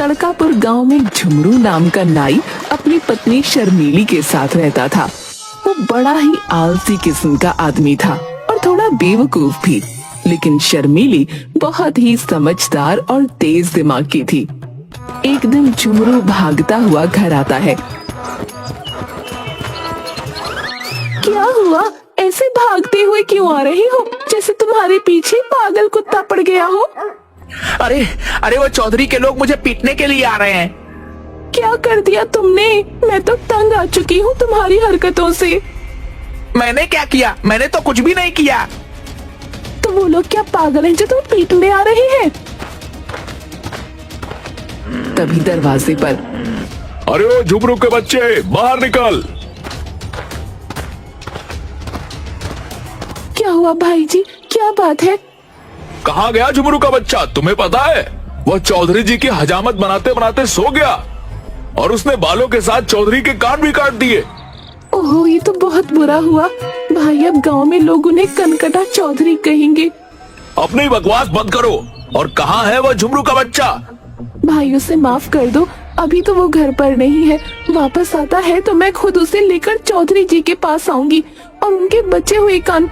तड़कापुर गांव में झुमरू नाम का नाई अपनी पत्नी शर्मीली के साथ रहता था। वो बड़ा ही आलसी किस्म का आदमी था और थोड़ा बेवकूफ भी, लेकिन शर्मीली बहुत ही समझदार और तेज दिमाग की थी। एक दिन झुमरू भागता हुआ घर आता है। क्या हुआ? ऐसे भागते हुए क्यों आ रही हो, जैसे तुम्हारे पीछे पागल कुत्ता पड़ गया हो? अरे अरे वो चौधरी के लोग मुझे पीटने के लिए आ रहे हैं। क्या कर दिया तुमने? मैं तो तंग आ चुकी हूँ तुम्हारी हरकतों से। मैंने क्या किया? मैंने तो कुछ भी नहीं किया। तो वो लोग क्या पागल हैं जो तुम पीटने आ रहे हैं? तभी दरवाजे पर, अरे ओ झुमरू के बच्चे, बाहर निकल। क्या हुआ भाई जी, क्या बात है? कहाँ गया झुमरू का बच्चा, तुम्हें पता है? वह चौधरी जी की हजामत बनाते बनाते सो गया और उसने बालों के साथ चौधरी के कान भी काट दिए। ओहो, ये तो बहुत बुरा हुआ भाई। अब गांव में लोग उन्हें कनकटा चौधरी कहेंगे। अपनी बकवास बंद करो। और कहाँ है वह झुमरू का बच्चा? भाई उसे माफ कर दो, अभी तो वो घर पर नहीं है। वापस आता है तो मैं खुद उसे लेकर चौधरी जी के पास आऊंगी और उनके बचे हुए कान,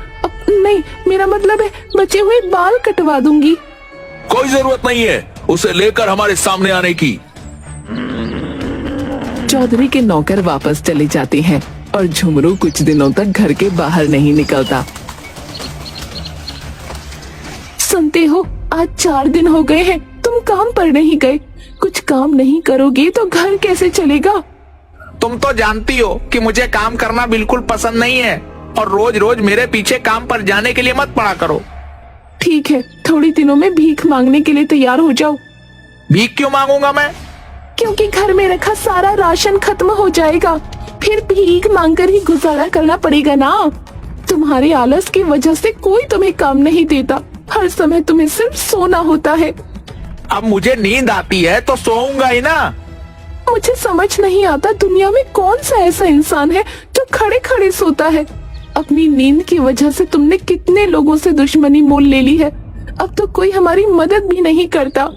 नहीं मेरा मतलब है बचे हुए बाल कटवा दूंगी। कोई जरूरत नहीं है उसे लेकर हमारे सामने आने की। चौधरी के नौकर वापस चले जाते हैं और झुमरू कुछ दिनों तक घर के बाहर नहीं निकलता। सुनते हो, आज 4 दिन हो गए हैं तुम काम पर नहीं गए। कुछ काम नहीं करोगे तो घर कैसे चलेगा? तुम तो जानती हो कि मुझे काम करना बिल्कुल पसंद नहीं है और रोज रोज मेरे पीछे काम पर जाने के लिए मत पड़ा करो। ठीक है, थोड़ी दिनों में भीख मांगने के लिए तैयार हो जाओ। भीख क्यों मांगूंगा मैं? क्योंकि घर में रखा सारा राशन खत्म हो जाएगा, फिर भीख मांगकर ही गुजारा करना पड़ेगा ना। तुम्हारे आलस की वजह से कोई तुम्हें काम नहीं देता, हर समय तुम्हें सिर्फ सोना होता है। अब मुझे नींद आती है तो सोऊंगा ही ना। मुझे समझ नहीं आता दुनिया में कौन सा ऐसा इंसान है जो खड़े खड़े सोता है। अपनी नींद की वजह से तुमने कितने लोगों से दुश्मनी मोल ले ली है, अब तो कोई हमारी मदद भी नहीं करता।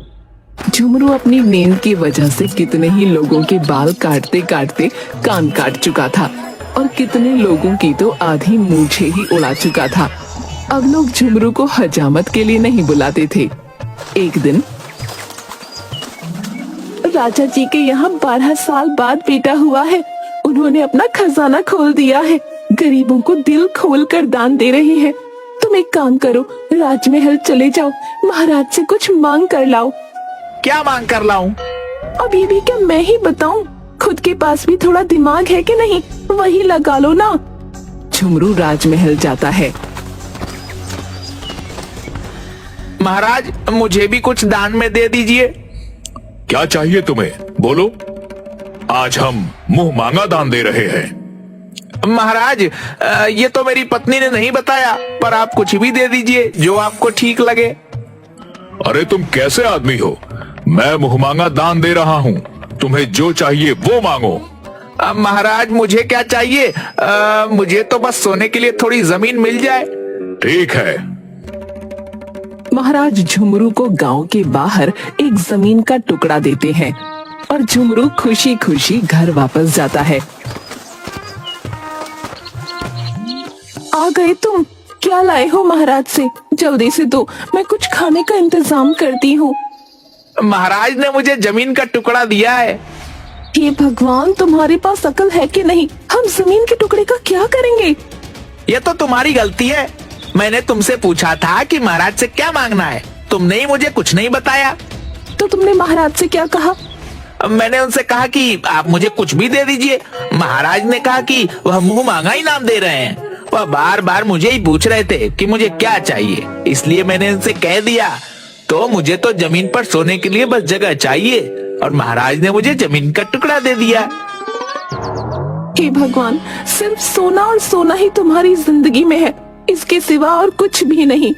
झुमरू अपनी नींद की वजह से कितने ही लोगों के बाल काटते काटते कान काट चुका था और कितने लोगों की तो आधी मूछें ही उड़ा चुका था। अब लोग झुमरू को हजामत के लिए नहीं बुलाते थे। एक दिन राजा जी के यहाँ 12 साल बाद बेटा हुआ है। उन्होंने अपना खजाना खोल दिया है, गरीबों को दिल खोल कर दान दे रहे हैं। तुम एक काम करो, राजमहल चले जाओ, महाराज से कुछ मांग कर लाओ। क्या मांग कर लाऊं? अब ये भी क्या मैं ही बताऊं? खुद के पास भी थोड़ा दिमाग है कि नहीं, वही लगा लो ना। झुमरू राजमहल जाता है। महाराज, मुझे भी कुछ दान में दे दीजिए। क्या चाहिए तुम्हें, बोलो। आज हम मुंह मांगा दान दे रहे हैं। महाराज, ये तो मेरी पत्नी ने नहीं बताया, पर आप कुछ भी दे दीजिए जो आपको ठीक लगे। अरे तुम कैसे आदमी हो, मैं मुंह मांगा दान दे रहा हूँ, तुम्हें जो चाहिए वो मांगो। महाराज, मुझे क्या चाहिए? मुझे तो बस सोने के लिए थोड़ी जमीन मिल जाए। ठीक है। महाराज झुमरू को गांव के बाहर एक जमीन का टुकड़ा देते हैं और झुमरू खुशी खुशी घर वापस जाता है। आ गए तुम? क्या लाए हो महाराज से? जल्दी से दो, मैं कुछ खाने का इंतजाम करती हूँ। महाराज ने मुझे जमीन का टुकड़ा दिया है। हे भगवान, तुम्हारे पास अकल है कि नहीं? हम जमीन के टुकड़े का क्या करेंगे? ये तो तुम्हारी गलती है। मैंने तुमसे पूछा था कि महाराज से क्या मांगना है, तुमने ही मुझे कुछ नहीं बताया। तो तुमने महाराज से क्या कहा? मैंने उनसे कहा कि आप मुझे कुछ भी दे दीजिए। महाराज ने कहा कि वह मुंह मांगा इनाम दे रहे हैं। वह बार बार मुझे ही पूछ रहे थे कि मुझे क्या चाहिए, इसलिए मैंने उनसे कह दिया तो मुझे तो जमीन पर सोने के लिए बस जगह चाहिए और महाराज ने मुझे जमीन का टुकड़ा दे दिया। हे भगवान, सिर्फ सोना और सोना ही तुम्हारी जिंदगी में है, इसके सिवा और कुछ भी नहीं।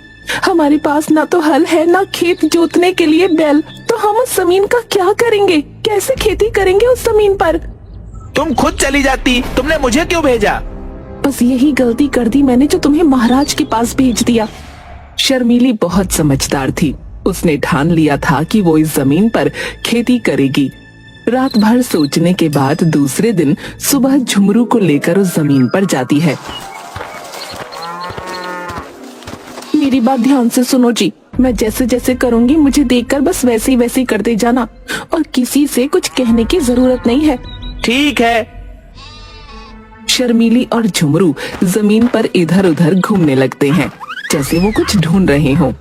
हमारे पास ना तो हल है ना खेत जोतने के लिए बैल, तो हम उस जमीन का क्या करेंगे? कैसे खेती करेंगे उस जमीन पर? तुम खुद चली जाती, तुमने मुझे क्यों भेजा? बस यही गलती कर दी मैंने जो तुम्हें महाराज के पास भेज दिया। शर्मीली बहुत समझदार थी, उसने ठान लिया था कि वो इस जमीन पर खेती करेगी। रात भर सोचने के बाद दूसरे दिन सुबह झुमरू को लेकर उस जमीन पर जाती है। मेरी बात ध्यान से सुनो जी, मैं जैसे जैसे करूंगी मुझे देखकर बस वैसे ही करते जाना और किसी से कुछ कहने की जरूरत नहीं है। ठीक है। शर्मीली और झुमरू जमीन पर इधर उधर घूमने लगते हैं जैसे वो कुछ ढूंढ रहे हों।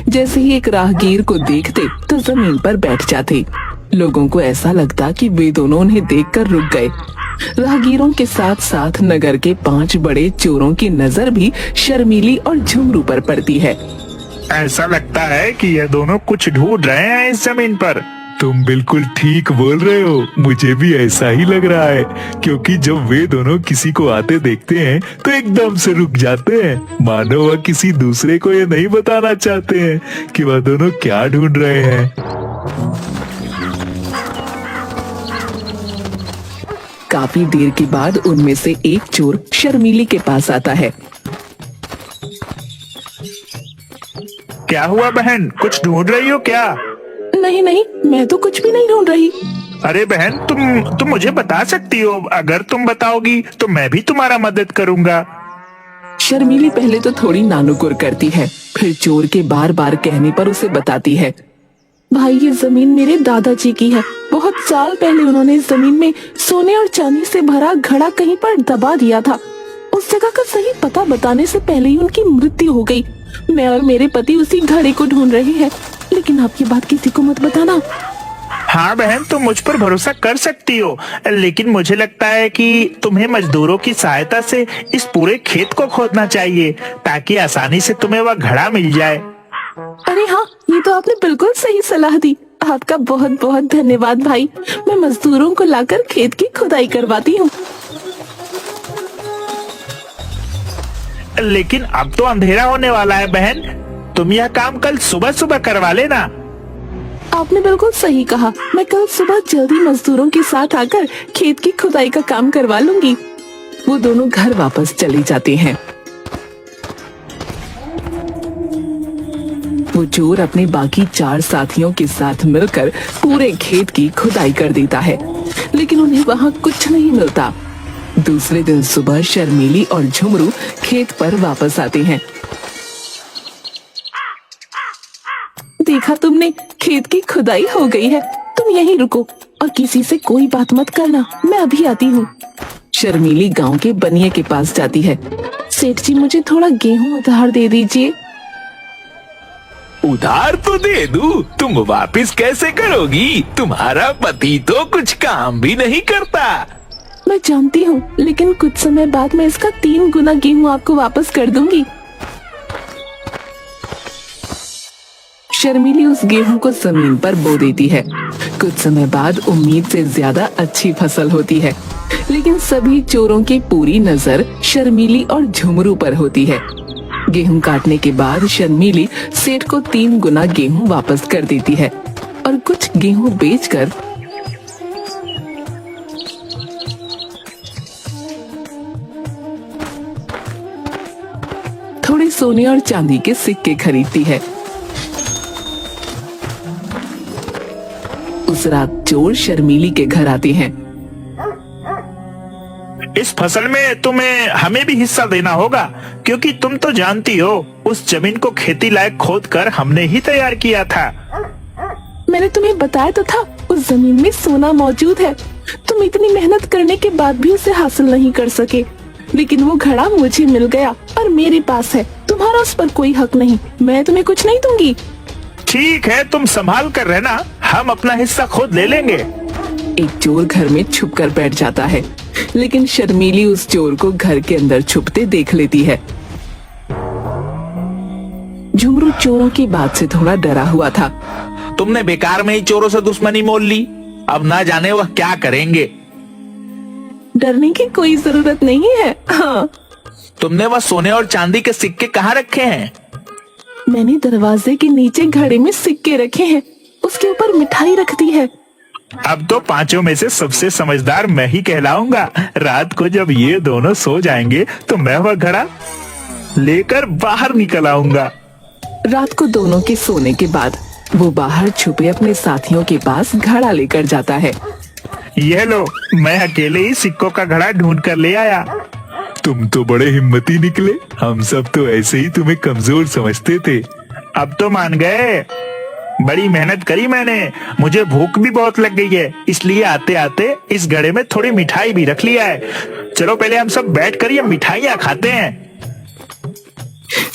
जैसे ही एक राहगीर को देखते तो जमीन पर बैठ जाते। लोगों को ऐसा लगता कि वे दोनों उन्हें देखकर रुक गए। राहगीरों के साथ साथ नगर के 5 बड़े चोरों की नजर भी शर्मीली और झुमरू पर पड़ती है। ऐसा लगता है कि ये दोनों कुछ ढूंढ रहे हैं इस जमीन पर। तुम बिल्कुल ठीक बोल रहे हो, मुझे भी ऐसा ही लग रहा है, क्योंकि जब वे दोनों किसी को आते देखते हैं तो एकदम से रुक जाते हैं, मानो वह किसी दूसरे को ये नहीं बताना चाहते हैं कि वह दोनों क्या ढूंढ रहे हैं। काफी देर के बाद उनमें से एक चोर शर्मीली के पास आता है। क्या हुआ बहन, कुछ ढूंढ रही हो क्या? नहीं नहीं, मैं तो कुछ भी नहीं ढूंढ रही। अरे बहन, तुम मुझे बता सकती हो। अगर तुम बताओगी तो मैं भी तुम्हारा मदद करूंगा। शर्मीली पहले तो थोड़ी नानुकुर करती है, फिर चोर के बार बार कहने पर उसे बताती है। भाई, ये जमीन मेरे दादाजी की है। बहुत साल पहले उन्होंने इस जमीन में सोने और चांदी से भरा घड़ा कहीं पर दबा दिया था। उस जगह का सही पता बताने से पहले ही उनकी मृत्यु हो गई। मैं और मेरे पति उसी घड़े को ढूंढ रहे हैं, लेकिन आपकी बात किसी को मत बताना। हाँ बहन, तुम मुझ पर भरोसा कर सकती हो, लेकिन मुझे लगता है कि तुम्हें मजदूरों की सहायता से इस पूरे खेत को खोदना चाहिए ताकि आसानी से तुम्हें वह घड़ा मिल जाए। अरे हाँ, ये तो आपने बिल्कुल सही सलाह दी। आपका बहुत बहुत धन्यवाद भाई। मैं मजदूरों को लाकर खेत की खुदाई करवाती हूँ। लेकिन अब तो अंधेरा होने वाला है बहन, तुम यह काम कल सुबह सुबह करवा लेना। आपने बिल्कुल सही कहा, मैं कल सुबह जल्दी मजदूरों के साथ आकर खेत की खुदाई का काम करवा लूंगी। वो दोनों घर वापस चले जाते हैं। वो चोर अपने बाकी 4 साथियों के साथ मिलकर पूरे खेत की खुदाई कर देता है, लेकिन उन्हें वहाँ कुछ नहीं मिलता। दूसरे दिन सुबह शर्मीली और झुमरू खेत पर वापस आते हैं। देखा तुमने, खेत की खुदाई हो गई है। तुम यहीं रुको और किसी से कोई बात मत करना, मैं अभी आती हूँ। शर्मीली गांव के बनिए के पास जाती है। सेठ जी, मुझे थोड़ा गेहूं उधार दे दीजिए। उधार तो दे दूं, तुम वापस कैसे करोगी? तुम्हारा पति तो कुछ काम भी नहीं करता। मैं जानती हूँ, लेकिन कुछ समय बाद मैं इसका 3 गुना गेहूं आपको वापस कर दूंगी। शर्मीली उस गेहूं को जमीन पर बो देती है। कुछ समय बाद उम्मीद से ज्यादा अच्छी फसल होती है, लेकिन सभी चोरों की पूरी नजर शर्मीली और झुमरू पर होती है। गेहूं काटने के बाद शर्मीली सेठ को 3 गुना गेहूं वापस कर देती है और कुछ गेहूं बेचकर थोड़े सोने और चांदी के सिक्के खरीदती है। उस रात चोर शर्मीली के घर आते हैं। इस फसल में तुम्हें हमें भी हिस्सा देना होगा, क्योंकि तुम तो जानती हो उस जमीन को खेती लायक खोद कर हमने ही तैयार किया था। मैंने तुम्हें बताया तो था, उस जमीन में सोना मौजूद है। तुम इतनी मेहनत करने के बाद भी उसे हासिल नहीं कर सके, लेकिन वो घड़ा मुझे मिल गया और मेरे पास है। तुम्हारा उस पर कोई हक नहीं। मैं तुम्हें कुछ नहीं दूंगी। ठीक है, तुम संभाल कर रहना, हम अपना हिस्सा खुद ले लेंगे। एक चोर घर में छुप कर बैठ जाता है, लेकिन शर्मीली उस चोर को घर के अंदर छुपते देख लेती है। झुमरू चोरों की बात से थोड़ा डरा हुआ था। तुमने बेकार में ही चोरों से दुश्मनी मोल ली, अब ना जाने वह क्या करेंगे। डरने की कोई जरूरत नहीं है। हाँ, तुमने वह सोने और चांदी के सिक्के कहाँ रखे हैं? मैंने दरवाजे के नीचे घड़े में सिक्के रखे हैं, उसके ऊपर मिठाई रख दी है। अब तो 5 में से सबसे समझदार मैं ही कहलाऊंगा। रात को जब ये दोनों सो जाएंगे तो मैं वह घड़ा लेकर बाहर निकल आऊंगा। रात को दोनों के सोने के बाद वो बाहर छुपे अपने साथियों के पास घड़ा लेकर जाता है। ये लो, मैं अकेले ही सिक्कों का घड़ा ढूंढ कर ले आया। तुम तो बड़े हिम्मती निकले, हम सब तो ऐसे ही तुम्हें कमजोर समझते थे। अब तो मान गए। बड़ी मेहनत करी मैंने, मुझे भूख भी बहुत लग गई है, इसलिए आते आते इस घड़े में थोड़ी मिठाई भी रख लिया है। चलो पहले हम सब बैठ कर ये मिठाइयाँ खाते हैं।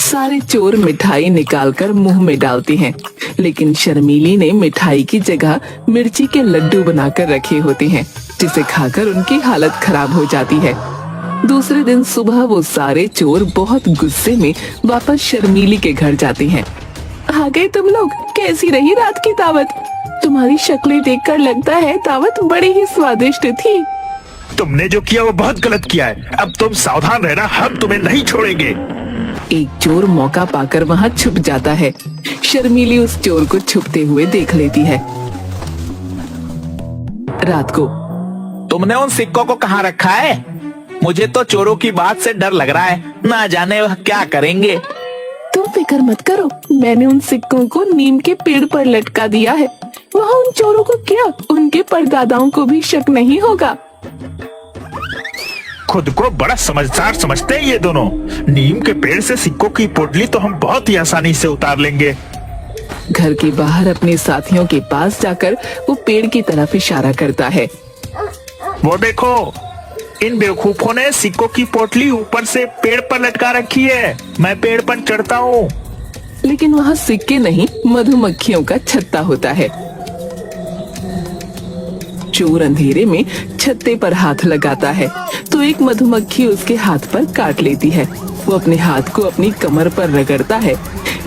सारे चोर मिठाई निकालकर मुंह में डालते हैं, लेकिन शर्मीली ने मिठाई की जगह मिर्ची के लड्डू बनाकर रखे होते हैं, जिसे खाकर उनकी हालत खराब हो जाती है। दूसरे दिन सुबह वो सारे चोर बहुत गुस्से में वापस शर्मीली के घर जाते हैं। आ गए तुम लोग, कैसी रही रात की दावत? तुम्हारी शक्लें देखकर लगता है दावत बड़ी ही स्वादिष्ट थी। तुमने जो किया वो बहुत गलत किया है, अब तुम सावधान रहना, हम तुम्हें नहीं छोड़ेंगे। एक चोर मौका पाकर वहाँ छुप जाता है। शर्मीली उस चोर को छुपते हुए देख लेती है। रात को तुमने उन सिक्कों को कहाँ रखा है? मुझे तो चोरों की बात से डर लग रहा है, ना जाने वह क्या करेंगे। तुम फिक्र मत करो, मैंने उन सिक्कों को नीम के पेड़ पर लटका दिया है। वहाँ उन चोरों को क्या, उनके परदादाओं को भी शक नहीं होगा। खुद को बड़ा समझदार समझते हैं ये दोनों। नीम के पेड़ से सिक्कों की पोटली तो हम बहुत ही आसानी से उतार लेंगे। घर के बाहर अपने साथियों के पास जाकर वो पेड़ की तरफ इशारा करता है। वो देखो, इन बेवकूफों ने सिक्कों की पोटली ऊपर से पेड़ पर लटका रखी है। मैं पेड़ पर चढ़ता हूँ। लेकिन वहाँ सिक्के नहीं, मधुमक्खियों का छत्ता होता है। चोर अंधेरे में छत्ते पर हाथ लगाता है तो एक मधुमक्खी उसके हाथ पर काट लेती है। वो अपने हाथ को अपनी कमर पर रगड़ता है।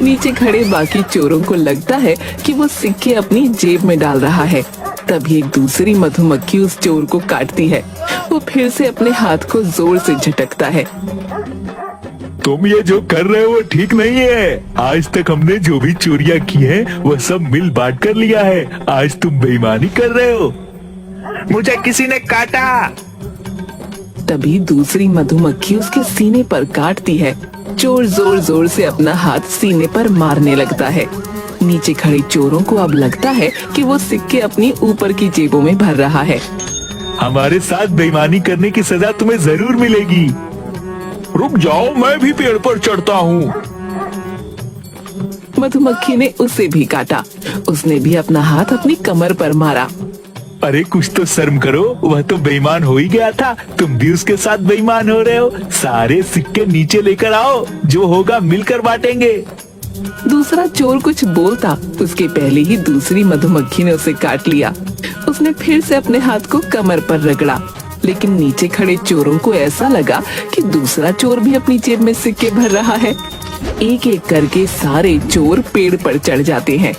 नीचे खड़े बाकी चोरों को लगता है कि वो सिक्के अपनी जेब में डाल रहा है। तभी एक दूसरी मधुमक्खी उस चोर को काटती है। वो फिर से अपने हाथ को जोर से झटकता है। तुम ये जो कर रहे हो वो ठीक नहीं है। आज तक हमने जो भी चोरियां की हैं, वो सब मिल बांट कर लिया है। आज तुम बेईमानी कर रहे हो। मुझे किसी ने काटा। तभी दूसरी मधुमक्खी उसके सीने पर काटती है। चोर जोर जोर से अपना हाथ सीने पर मारने लगता है। नीचे खड़े चोरों को अब लगता है कि वो सिक्के अपनी ऊपर की जेबों में भर रहा है। हमारे साथ बेईमानी करने की सजा तुम्हें जरूर मिलेगी। रुक जाओ, मैं भी पेड़ पर चढ़ता हूँ। मधुमक्खी ने उसे भी काटा। उसने भी अपना हाथ अपनी कमर पर मारा। अरे कुछ तो शर्म करो, वह तो बेईमान हो ही गया था, तुम भी उसके साथ बेईमान हो रहे हो। सारे सिक्के नीचे लेकर आओ, जो होगा मिलकर बांटेंगे। दूसरा चोर कुछ बोलता, उसके पहले ही दूसरी मधुमक्खी ने उसे काट लिया। उसने फिर से अपने हाथ को कमर पर रगड़ा, लेकिन नीचे खड़े चोरों को ऐसा लगा कि दूसरा चोर भी अपनी जेब में सिक्के भर रहा है। एक एक करके सारे चोर पेड़ पर चढ़ जाते हैं।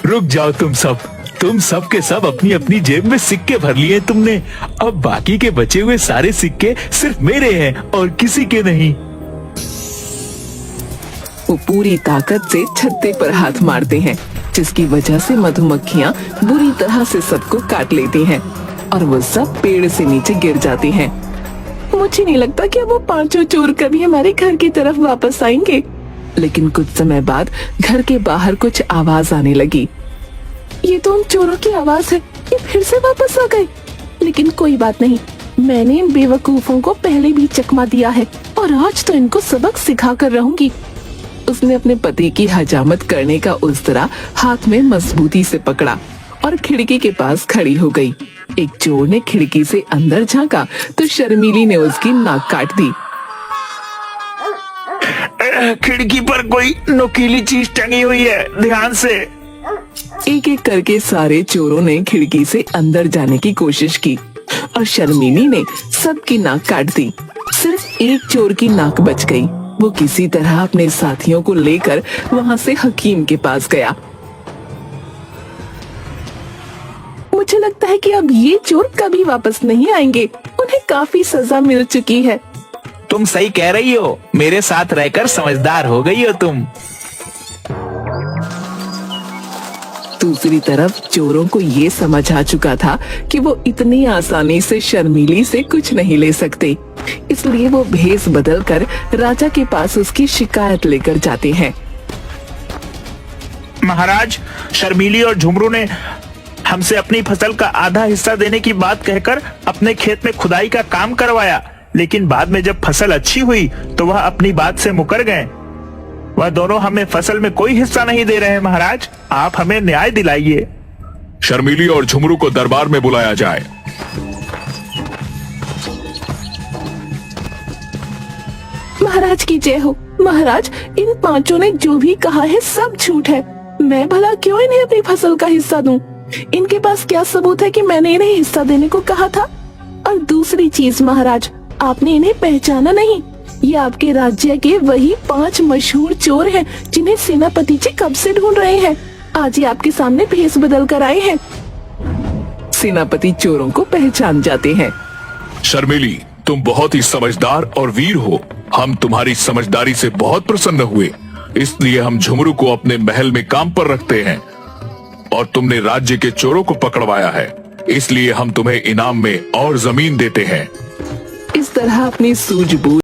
रुक जाओ तुम सब के सब अपनी अपनी जेब में सिक्के भर लिए तुमने। अब बाकी के बचे हुए सारे सिक्के सिर्फ मेरे हैं और किसी के नहीं। वो पूरी ताकत से छत्ते पर हाथ मारते हैं, जिसकी वजह से मधुमक्खियाँ बुरी तरह से सबको काट लेती हैं और वो सब पेड़ से नीचे गिर जाते हैं। मुझे नहीं लगता कि वो पांचों चोर कभी हमारे घर की तरफ वापस आएंगे। लेकिन कुछ समय बाद घर के बाहर कुछ आवाज आने लगी। ये तो उन चोरों की आवाज है, ये फिर से वापस आ गए। लेकिन कोई बात नहीं, मैंने इन बेवकूफों को पहले भी चकमा दिया है और आज तो इनको सबक सिखा कर रहूंगी। उसने अपने पति की हजामत करने का उस्तरा हाथ में मजबूती से पकड़ा और खिड़की के पास खड़ी हो गई। एक चोर ने खिड़की से अंदर झांका तो शर्मीली ने उसकी नाक काट दी। खिड़की पर कोई नुकीली चीज टंगी हुई है, ध्यान से। एक एक करके सारे चोरों ने खिड़की से अंदर जाने की कोशिश की और शर्मीली ने सबकी नाक काट दी। सिर्फ एक चोर की नाक बच गई। वो किसी तरह अपने साथियों को लेकर वहाँ से हकीम के पास गया। मुझे लगता है कि अब ये चोर कभी वापस नहीं आएंगे, उन्हें काफी सजा मिल चुकी है। तुम सही कह रही हो, मेरे साथ रहकर समझदार हो गई हो तुम। दूसरी तरफ चोरों को ये समझ आ चुका था कि वो इतनी आसानी से शर्मीली से कुछ नहीं ले सकते, इसलिए वो भेष बदलकर राजा के पास उसकी शिकायत लेकर जाते हैं। महाराज, शर्मीली और झुमरू ने हमसे अपनी फसल का आधा हिस्सा देने की बात कहकर अपने खेत में खुदाई का काम करवाया, लेकिन बाद में जब फसल अच्छी हुई तो वह अपनी बात से मुकर गए। वह दोनों हमें फसल में कोई हिस्सा नहीं दे रहे महाराज, आप हमें न्याय दिलाइए। शर्मीली और झुमरू को दरबार में बुलाया जाए। महाराज की जय हो। महाराज, इन पांचों ने जो भी कहा है सब झूठ है। मैं भला क्यों इन्हें अपनी फसल का हिस्सा दूं? इनके पास क्या सबूत है कि मैंने इन्हें हिस्सा देने को कहा था? और दूसरी चीज महाराज, आपने इन्हें पहचाना नहीं। ये आपके राज्य के वही 5 मशहूर चोर हैं जिन्हें सेनापति जी कब से ढूंढ रहे हैं। आज ये आपके सामने भेष बदल कर आए हैं। सेनापति चोरों को पहचान जाते हैं। शर्मीली, तुम बहुत ही समझदार और वीर हो। हम तुम्हारी समझदारी से बहुत प्रसन्न हुए, इसलिए हम झुमरू को अपने महल में काम पर रखते हैं। और तुमने राज्य के चोरों को पकड़वाया है, इसलिए हम तुम्हें इनाम में और जमीन देते हैं। इस तरह अपनी सूझबूझ